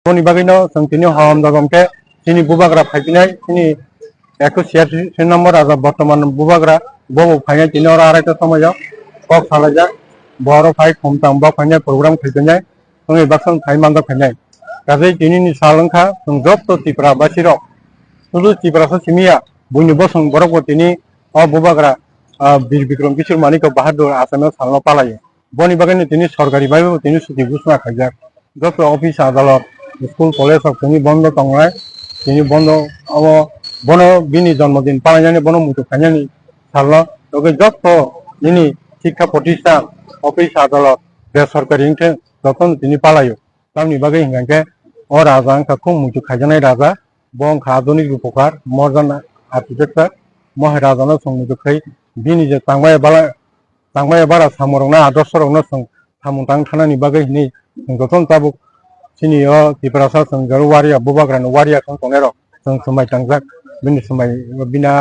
Boni bagino sangtini ham dagomke sini bubagra phaitinai sini 186 নম্বর আজ বর্তমান বুবাগ্রা বউ ফাইনাল 3 ora আড়াইটা সময় কক সালাজা বড় ফাই খমতাম বা ফাইনাল প্রোগ্রাম খেলতেনাই সঙ্গে বাসন ফাই মান্দা ফাইনাল কাজে দিননি সালংখা জব তো ত্রিপুরা বাসির শুধু ত্রিপুরা সিমিয়া বইনি বসং বরক তিনি অ বুবাগ্রা বীর বিক্রম কিশোর মানিক বাহাদুর আসামে সালনা পালায় বনি বাগানে তিনি সরকারি ভাবে তিনি ছুটি ঘোষণা খাইজাক যত অফিস আদালত স্কুল কলেজ তিনি বন্ধ তংলায় তিনি বন্ধ বন বিনি জন্মদিন পালাইনাनै বন মুটু খাইনাनै সালনা লগে যত তিনি শিক্ষা প্রতিষ্ঠান অফিস আদালত বেসরকারি যত তিনি পালায় তামনি বাগে হিংগাকে অ রাজা খুব মুটু খাইজানাय রাজা বং আধুনিক রূপকার মর্যাদা আর্কিটেক্টর মহারাজাनो संमुटु खाई बिनि जे तांबाय बारा सामरंना आदर्शरंनो सं सामुंतां थानानि बागै नि गथन ताबुक सिनियो तिप्रासा सं गरवारिया बुबाग्रानो वारिया सं तंगेरो सं समाय तांजाक बिनि समाय बिना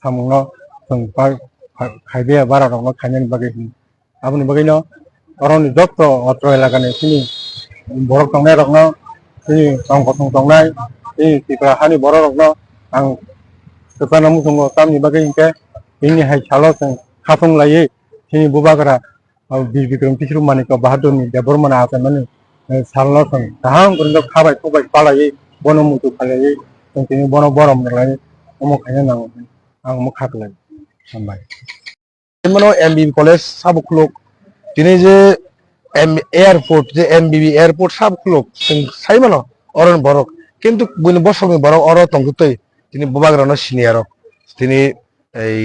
सामुंनो सं खाइबे बारा रंनो खाइनानि बागै आबुनि बागैनो अरनि जत्त अत्र एलाकानि सिनि बरक तंनाय रंनो सिनि संगठन तंनाय सिनि तिप्रा हानि बर रंनो आं Sekarang namun semua kami bagi ingke ini hai calon yang khasong lagi sini bubagra bír Vikram কিশোর মানিক বাহাদুর ni debor mana asa mani salno sang tahang kurindo khabai kobai palai bono mutu khalai tini bono borom nalai omo khaya nang ang mo khaklai sambai mano MBB college sabklok tini je airport je MBB airport sabklok sai mano oron borok কিন্তু বনি বসমি borok oro tongkutoi তিনি বুবাগ্রানো senior তিনি এই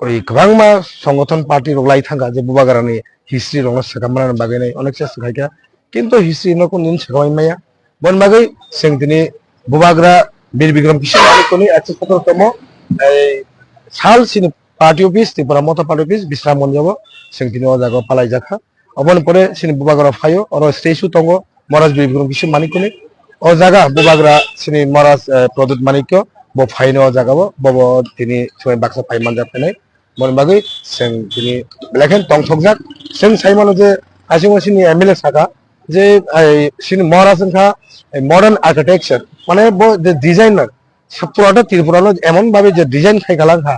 ওই গোবাংমা সংগঠন party রলাই থাকা যে বুবাগ্রানি history রং সেকামরান বাগানে অনেক চেষ্টা খাইকা কিন্তু হিস্ট্রি নকো নিন সেকামাই মাইয়া বন বাগৈ সেং তিনি বুবাগ্রা বীর বিক্রম কিশোর মানিকনি 117তম এই সাল সিনি পার্টি অফিস ত্রিপুরা মতো পার্টি অফিস বিশ্রাম মঞ্জব সেং তিনি ও জায়গা পালাই জাখা অবন পরে সিনি বুবাগ্রা ফাইও আর স্টেশু তঙ্গ মহারাজ বীর বিক্রম কিশোর মানিকনি ও জায়গা বুবাগ্রা সিনি মহারাজ প্রদুত মানিক্য ব ফাইনো জায়গাবো বব তিনি সময় বাক্সা ফাই মানজা ফাইনাই বন বাগै जों তিনি লেখেন টং থকজাক जों সাইমানো যে আশিমাসিনি এমএলএ সাকা যে সিনি মহারাজ খা মডার্ন আর্কিটেকচার মানে যে ডিজাইনার পুরোটা ত্রিপুরানো এমন ভাবে যে ডিজাইন খাইগালাং হা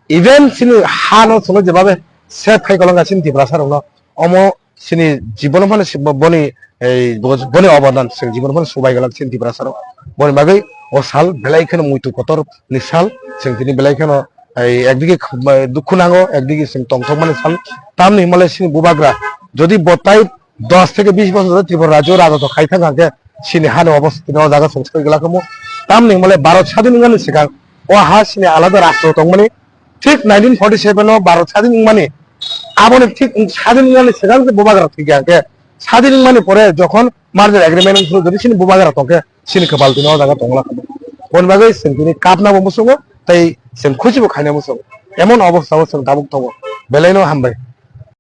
ইভেন সিনি হানো সঙ্গে যেভাবে সেট খাইগালাঙ্গা সিনি ত্রিপুরা সারনো অম সিনি জীবন মানে বনি এই বনি অবদান जों জীবন মানে সবাই গেলাম সিনি ত্রিপুরা সারো বনি বাগै ও সাল বেলাইখানে মুইতু কতর নিসাল जों তিনি বেলাইখানে এই একদিকে দুঃখ নাঙ্গো একদিকে जों টংথক মানে সাল তামনি হিমালয় সিনি বুবাগ্রা যদি বতাই 10 থেকে 20 বছর ধরে ত্রিপুরা রাজ্য রাজত্ব খাই থাকাকে সিনি হানো অবস্থিত জায়গা সংস্কার গেলাকমো তামনি হিমালয় ভারত স্বাধীন গানি সিগাং ও হা সিনি আলাদা রাষ্ট্র দं মানে ঠিক 1947 ভারত স্বাধীন মানে আবনে ঠিক স্বাধীন গানি সিগাং যে বুবাগ্রা থেকে আগে স্বাধীন মানে পরে যখন মার্জার এগ্রিমেন্ট হলো যদি সিনি বুবাগ্রা তোকে সিনি কপাল দিনো জায়গা দংলা কোন বাগै जों তিনি কাপ নাবো মুসঙ্গ তাই जों খুঁজিবো খাইনা মুসঙ্গ এমন অবস্থা जों দাবুক থাকবো বেলাইনো হামবাই